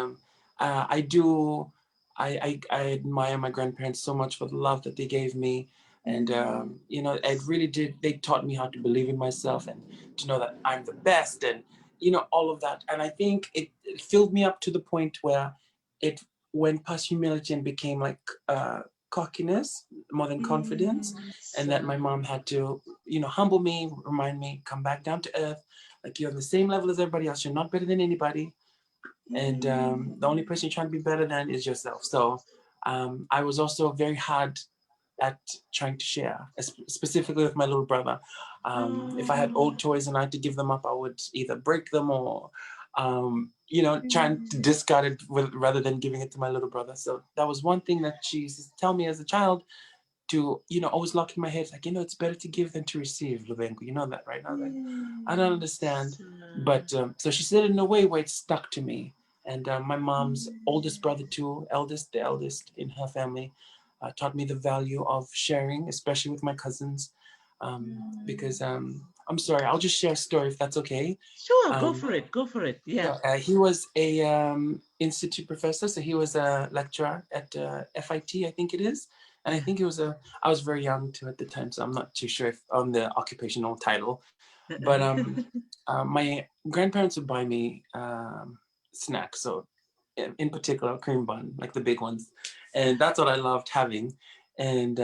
I do, I admire my grandparents so much for the love that they gave me. And, it really did, they taught me how to believe in myself and to know that I'm the best and, all of that. And I think it filled me up to the point where it went past humility and became like cockiness more than confidence. And that my mom had to, humble me, remind me, come back down to earth. Like, you're on the same level as everybody else. You're not better than anybody. And the only person you're trying to be better than is yourself. So I was also very hard at trying to share, specifically with my little brother. If I had old toys and I had to give them up, I would either break them or, trying to discard it rather than giving it to my little brother. So that was one thing that she used to tell me as a child, to always lock in my head, like, it's better to give than to receive, Lubenko. You know that, right? I was like, I don't understand. But so she said it in a way where it stuck to me. And my mom's oldest brother too, the eldest in her family, taught me the value of sharing, especially with my cousins. Because I'm sorry, I'll just share a story if that's okay. Sure, go for it. Go for it. Yeah. So, he was a institute professor, so he was a lecturer at FIT, I think it is. And I think I was very young too at the time, so I'm not too sure if on the occupational title. But my grandparents would buy me snacks, so in particular cream bun, like the big ones, and that's what I loved having. And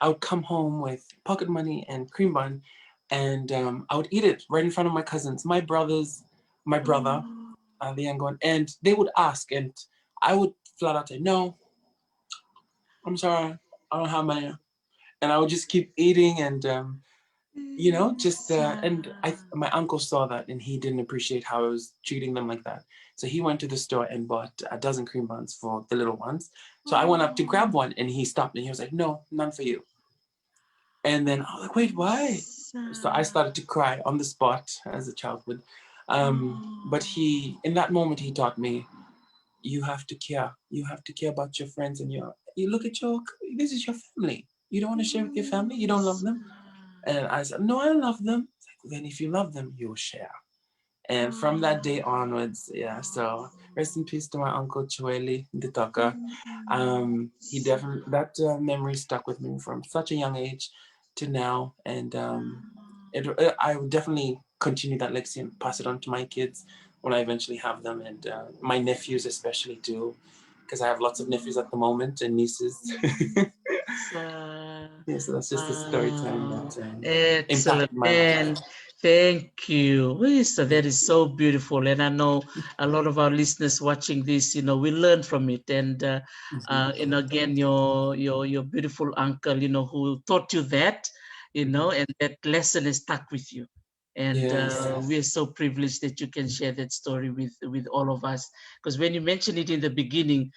I would come home with pocket money and cream bun, and I would eat it right in front of my cousins, my brother, the young one, and they would ask, and I would flat out say, no, I'm sorry, I don't have money. And I would just keep eating and, my uncle saw that and he didn't appreciate how I was treating them like that. So he went to the store and bought a dozen cream buns for the little ones. So I went up to grab one and he stopped me. He was like, no, none for you. And then I was like, wait, why? So I started to cry on the spot, as a child would. But in that moment, he taught me, you have to care. You have to care about your friends and you look at this is your family. You don't want to share with your family? You don't love them? And I said, no, I love them. It's like, then if you love them, you will share. And from that day onwards, so rest in peace to my uncle Chueli Nditoka. He definitely, that memory stuck with me from such a young age to now. And I would definitely continue that legacy and pass it on to my kids when I eventually have them, and my nephews especially too, because I have lots of nephews at the moment and nieces. So that's just a story time that Excellent, impacted my and life. thank you. So that is so beautiful, and I know a lot of our listeners watching this, we learn from it. And again, your beautiful uncle, who taught you that, and that lesson is stuck with you. And we are so privileged that you can share that story with all of us. Because when you mentioned it in the beginning,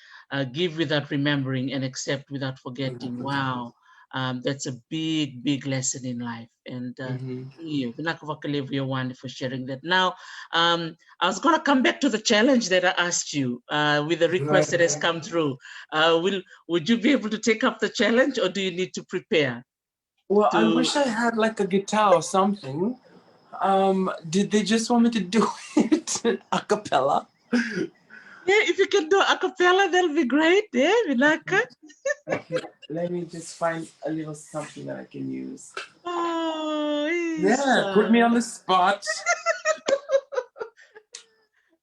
give without remembering and accept without forgetting. Wow. That's a big, big lesson in life. And you, Ioane, for sharing that. Now, I was going to come back to the challenge that I asked you with the request that has come through. Would you be able to take up the challenge, or do you need to prepare? Well, I wish I had like a guitar or something. Did they just want me to do it a cappella? Yeah, if you can do a cappella, that'll be great. Yeah, Vinaka. Okay, let me just find a little something that I can use. Oh, Yeah, put me on the spot.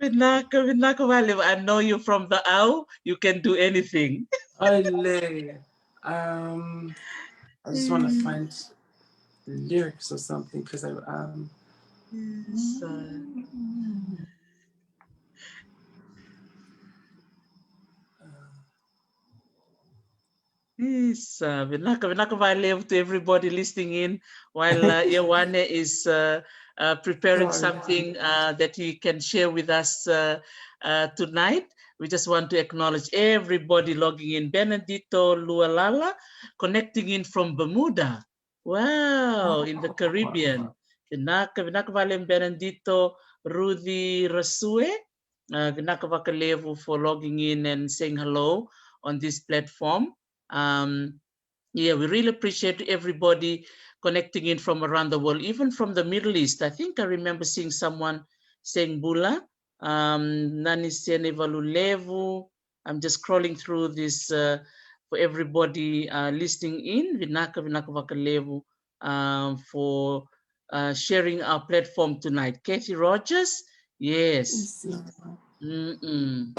Vinaka Vale, I know you from the OW. You can do anything. Ole. I just want to find lyrics or something because Yes, yes, Vinaka Vale to everybody listening in while Ioane is preparing sorry. something that he can share with us tonight. We just want to acknowledge everybody logging in. Benedito Lualala, connecting in from Bermuda. Wow, in the Caribbean. Vinaka Vale Benedito Rudy Rasue. Vinaka Vakalevu for logging in and saying hello on this platform. Yeah, we really appreciate everybody connecting in from around the world, even from the Middle East. I think I remember seeing someone saying Bula, Nani Sene Valulevu. I'm just scrolling through this for everybody listening in. Vinaka Vakalevu for sharing our platform tonight. Katie Rogers, yes. Mm-mm.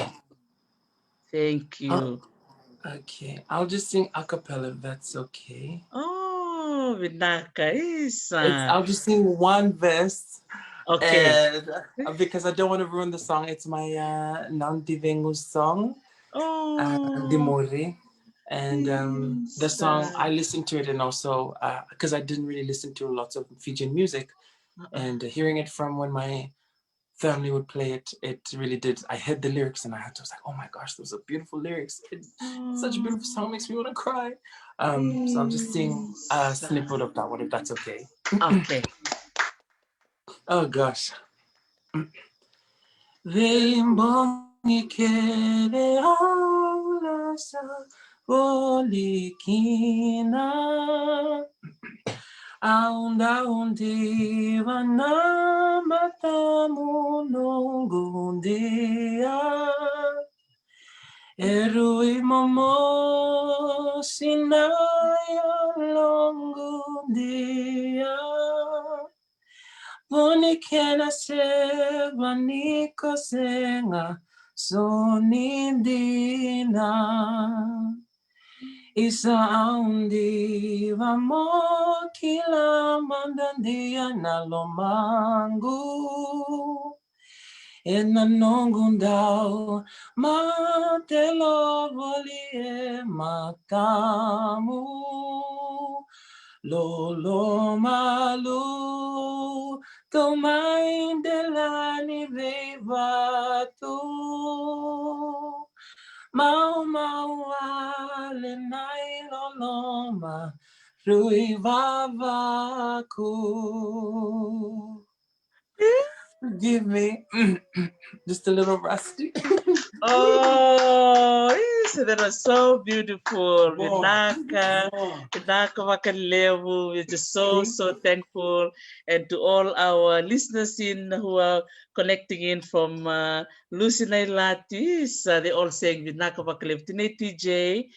Thank you. Okay, I'll just sing a cappella if that's okay. Oh, Vinaka is. I'll just sing one verse, Okay. and because I don't want to ruin the song. It's my non-divengu song, Oh, Dimori, and the yes. song I listened to it, and also because I didn't really listen to lots of Fijian music, and hearing it from when my family would play it, it really did. I heard the lyrics and I was like, oh my gosh, those are beautiful lyrics. It's such a beautiful song, makes me want to cry. So I'll just sing a Yes. snippet of that one if that's okay. Okay. Oh gosh. Veimbongi kere aula sa volikina. Aunda undi wana matamu nungundia. Erui momo sinaya longundia. Voni kena se vaniko senga sonindina. Isa aundi vamo kila mandandia na lomangu. Ena nongundao matelo volie makamu. Loloma lu tomain delani vevatu. Mau mau ale nai loloma rui vavaku. Forgive me, just a little rusty. Oh, yes, that was so beautiful. Vinaka, Vinaka Vakalevu. We're just so thankful. And to all our listeners in who are connecting in from Lucina Latis, they're all saying Vinaka Vakalevu. Tine TJ,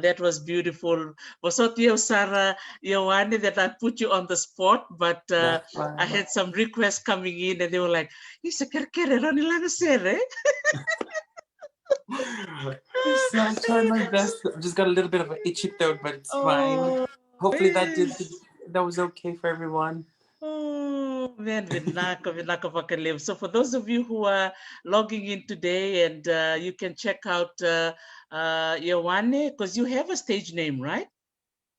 that was beautiful. Wasotio Sarah Ioane, that I put you on the spot, but That's I fine. had some requests coming in and they were like, Isa kerkere rani lana sere. So I tried my best. I've just got a little bit of an itchy throat, but it's fine. Oh, Hopefully yes. that was okay for everyone. Oh, man, Vinaka Vakalev. So for those of you who are logging in today and you can check out Ioane, because you have a stage name, right?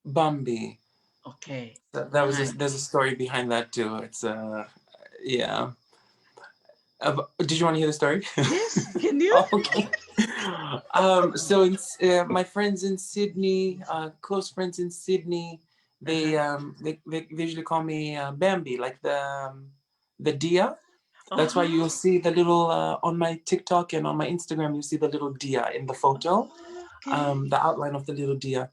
Bumbi. Okay, That was nice. there's a story behind that too. It's yeah. Did you want to hear the story? Yes, can you? Oh, okay. So my friends in Sydney, close friends in Sydney, Uh-huh. they usually call me Bambi, like the deer. That's why Uh-huh. you'll see the little on my TikTok and on my Instagram. You see the little deer in the photo, Okay. the outline of the little deer.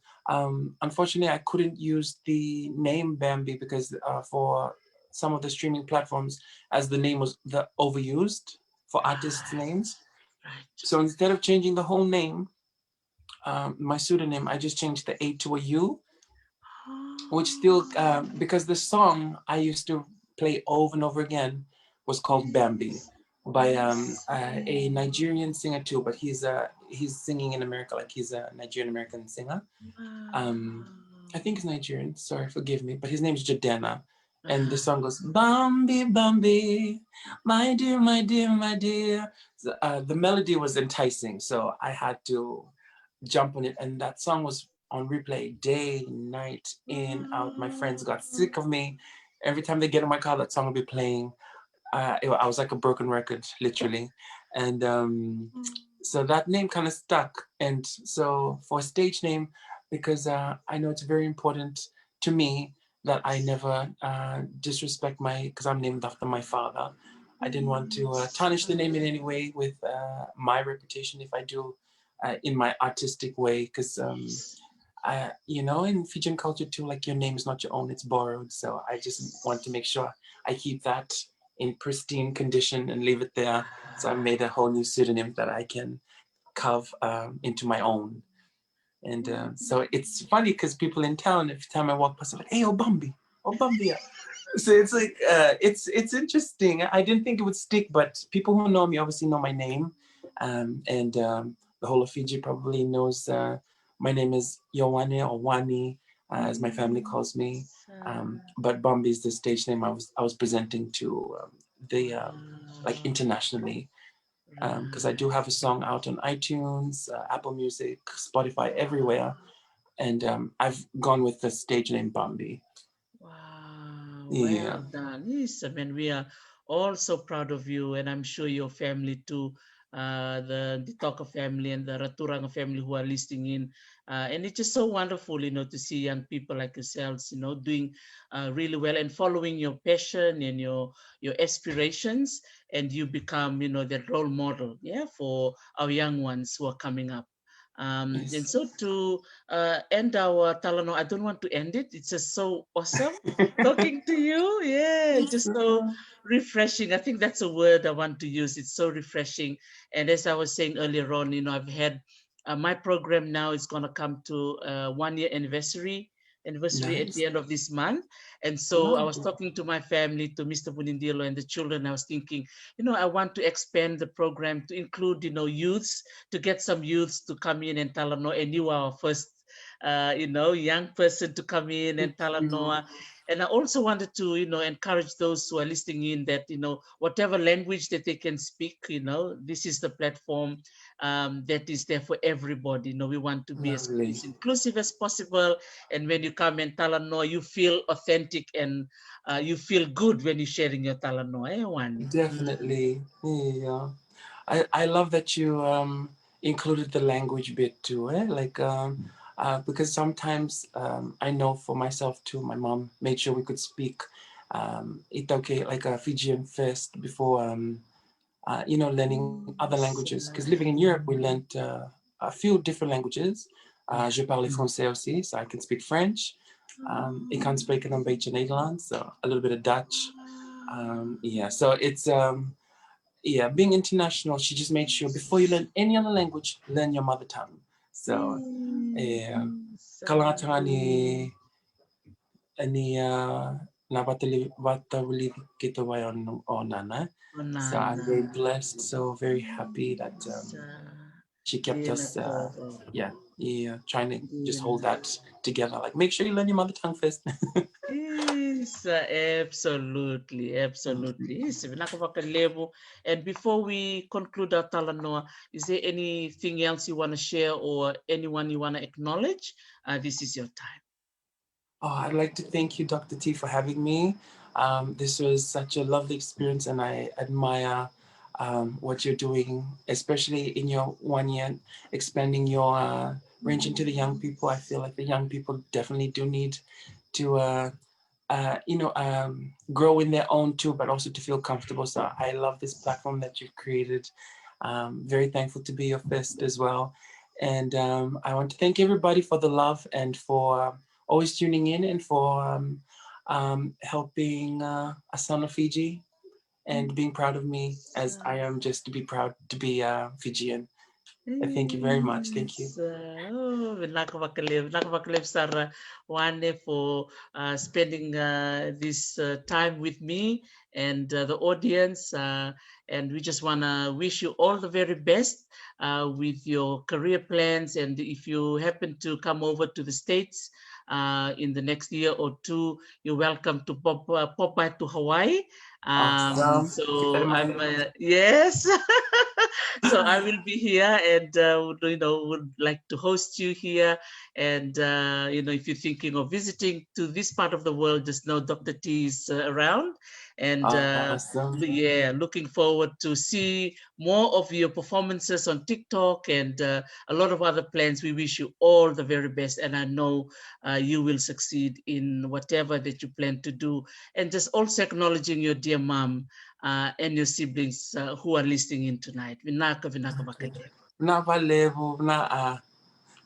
Unfortunately, I couldn't use the name Bambi because for some of the streaming platforms, as the name was overused for artists' names. Right. So instead of changing the whole name, my pseudonym, I just changed the A to a U, which still, because the song I used to play over and over again was called Bambi, by a see. Nigerian singer too, but he's singing in America, like he's a Nigerian American singer. Um, Wow. I think he's Nigerian. Sorry, forgive me, but his name's Jadena, and the Ah. song goes Bambi Bambi, my dear, my dear, my dear. The melody was enticing, so I had to jump on it, and that song was on replay day, night, in, out. My friends got sick of me. Every time they get in my car, that song will be playing. I was like a broken record, literally. And so that name kind of stuck. And so for a stage name, because I know it's very important to me that I never disrespect because I'm named after my father. I didn't want to Yes. tarnish the name in any way with my reputation if I do in my artistic way, because Yes. in Fijian culture too, like your name is not your own, it's borrowed. So I just want to make sure I keep that in pristine condition and leave it there. So I made a whole new pseudonym that I can carve into my own. And so it's funny because people in town, every time I walk past, they're like, "Hey, oh Bambi." So it's like it's interesting. I didn't think it would stick, but people who know me obviously know my name, and the whole of Fiji probably knows my name is Ioane or Wani, as my family calls me. Yes. But Bambi is the stage name I was presenting to the like Wow. internationally, because I do Right. have a song out on iTunes, Apple Music, Spotify, everywhere, and I've gone with the stage name Bambi. Wow, well Yeah. done. Yes, I mean, we are all so proud of you, and I'm sure your family too, the Toka family and the Raturanga family who are listening in. And it's just so wonderful, to see young people like yourselves, doing really well and following your passion and your aspirations, and you become, the role model, yeah, for our young ones who are coming up. And Yes. so to end our Talanoa, I don't want to end it. It's just so awesome talking to you. Yeah, Yes. just so refreshing. I think that's a word I want to use. It's so refreshing. And as I was saying earlier on, I've had my program now is going to come to 1 year anniversary at the Nice. end of this month. And so I Wow. was talking to my family, to Mr. Bunindilo and the children. I was thinking, I want to expand the program to include, youths, to get some youths to come in and Talanoa. And you are our first, young person to come in Thank and you. Talanoa. And I also wanted to, encourage those who are listening in that, whatever language that they can speak, this is the platform that is there for everybody. We want to be Lovely. as inclusive as possible. And when you come and Talanoa, you feel authentic and you feel good when you're sharing your Talanoa. Eh, Wani? Definitely. Yeah. I love that you included the language bit too, eh? Like because sometimes I know for myself too, my mom made sure we could speak Itoke, like a Fijian first before learning other languages. Yes, Because living in Europe, we learned a few different languages. yeah. Je parle français aussi, so I can speak French. Ik kan spreken een beetje Nederlands, so a little bit of Dutch. Yeah, so it's yeah, being international. She just made sure before you learn any other language, learn your mother tongue. So yeah, Yes. kalanga ni na batawili kita way on nana. So I'm Onana. very blessed, so very happy that Sa she kept Dina us, Toro. yeah, trying to just hold Dina. that together. Like, make sure you learn your mother tongue first. Yes, absolutely, absolutely. Yes, level. And before we conclude our Talanoa, is there anything else you want to share or anyone you want to acknowledge? This is your time. Oh, I'd like to thank you, Dr. T, for having me. This was such a lovely experience, and I admire what you're doing, especially in your 1 year, expanding your range into the young people. I feel like the young people definitely do need to, grow in their own too, but also to feel comfortable. So I love this platform that you've created. Very thankful to be your first as well. And I want to thank everybody for the love and for always tuning in and for helping a son of Fiji and being proud of me as I am just to be proud to be Fijian. Thank you very much. Thank you. Yes. Nakapakaliw, Sarah Wane, for spending this time with me and the audience. And we just want to wish you all the very best with your career plans. And if you happen to come over to the States in the next year or two, you're welcome to pop by to Hawaii. Awesome. So I'm yes. So I will be here, and would like to host you here. And if you're thinking of visiting to this part of the world, just know Dr. T is around. And awesome. yeah, looking forward to see more of your performances on TikTok and a lot of other plans. We wish you all the very best, and I know you will succeed in whatever that you plan to do. And just also acknowledging your dear mom and your siblings who are listening in tonight. Vinaka bakalevu. Na valevu na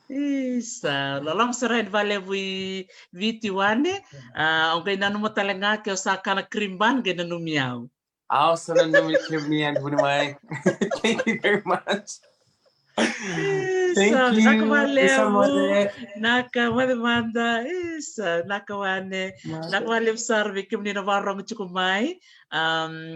Isa, lalong saray valevu viti wane. Ang kay nanu mo talaga kaya sa kana krimban kay nanu miyaw. Also, na me and thank you very much. Thank you. Nakawadamanda nakawane nakawalip sarvi kimni navarong chukumai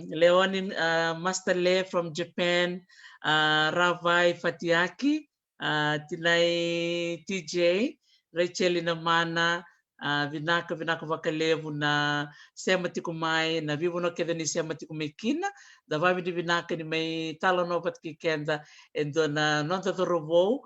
Leonin Master Le from Japan, Ravai Fatiaki, Tinay TJ, Rachelina Mana, vinaka vakalevu na semati kumai na vivo no keda ni semati kumekina da vavi di vinaka ni mai Talanoa pat kikenda endo na nonta do robo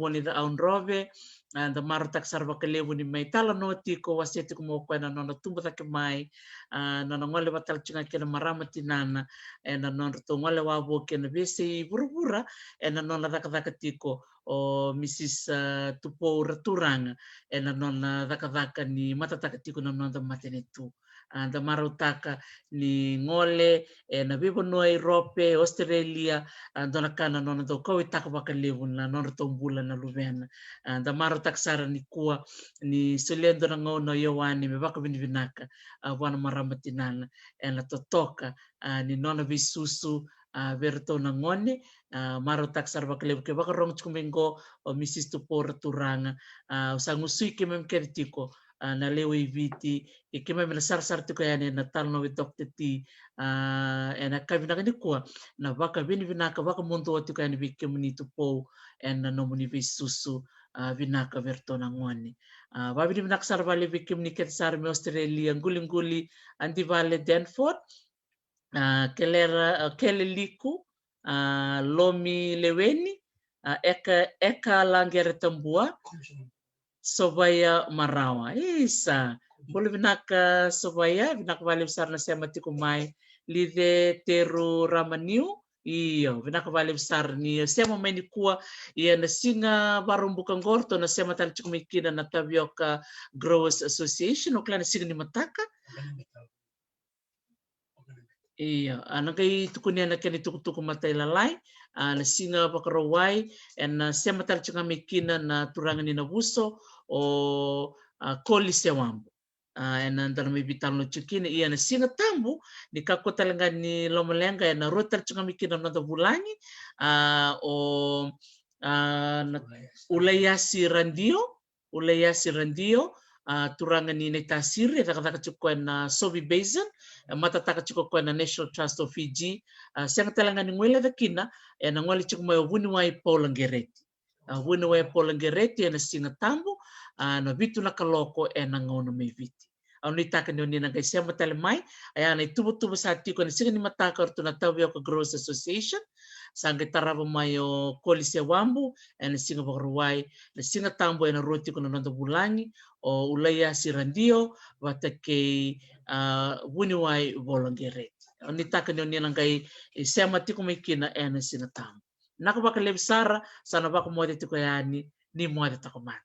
ni da Ioane-rove da marutak sarva kalevu ni mai Talanoa tiko waseti kumokwa na nona tumba take mai na ngole batal chinga kena maramati nana na nona to ngole wabo kena besi burubura na nona daka tiko o Mrs. Tupo Raturaga na nona daka ni matataka tiko na nona matenitu da marutaka ni ngole na vivo no Europe Australia dona kana nona do ko itaka bakalevu na nona tombula na luvena da marutak sara ni kua ni solendo na ngono Ioane me baka vinaka wana maramatinana na totoka ni nona visusu verto na ngone marutak sara bakalevu ke baka rong chukumengo o Mrs. Tupo Raturaga usangusui ke mem keritiko na lewe viti e ke mem na sar tiko yani na talno with Dr. T na kavinaka ni kua na baka vinaka baka monto tiko yani vi ke muni Tupo na nomuni visusu vinaka verto na ngone babi vinaka sar vale vi ke muni ket sar me Australia nguli andi vale Danford kele liku lomi leweni eka langere tambua Sobaya Marawa. Isa. Boleh vinaka Sobaya, vinaka vale besar na sema tiku mai lide teru ramaniu. Iyo, vinaka vale besar ni sema mai ni kua ia na singa barumbuka ngorto na sema tali tiku mikina na Tapioca Growers Association o klana singa ni mataka. Iya, anakai tukunia na kani tuku matai lalai na singa pakarawai na sema tali tiku mikina na turangan na buso o koli sewambu na ndana may bital no chukina iya na singa tambu ni kako talaga ni lomalenga na rotar chunga mikina na bulangi o ulayasi randio turanga ni netasiri taka chukwa na Sobi Basin matataka chukwa na National Trust of Fiji singa talaga ni ngwele dakina na ngwele chukma wuni wai Polangereti wuni wai Polangereti na singa tambu no vitu na kaloko na ngono me viti au ni taka ni na kai sema tale mai aya na tubu sa tiko na singa ni mataka orto na Tapioca Growers Association sanga tarava mai o kolise wambu na singa bakruai na singa tambo na roti ko na nando bulangi o ulaya sirandio watake wuniwai volongere au ni taka ni na kai sema tiko mai kina na singa tambo nakabaka lebsara sana baka moede tiko yani ni moede takomana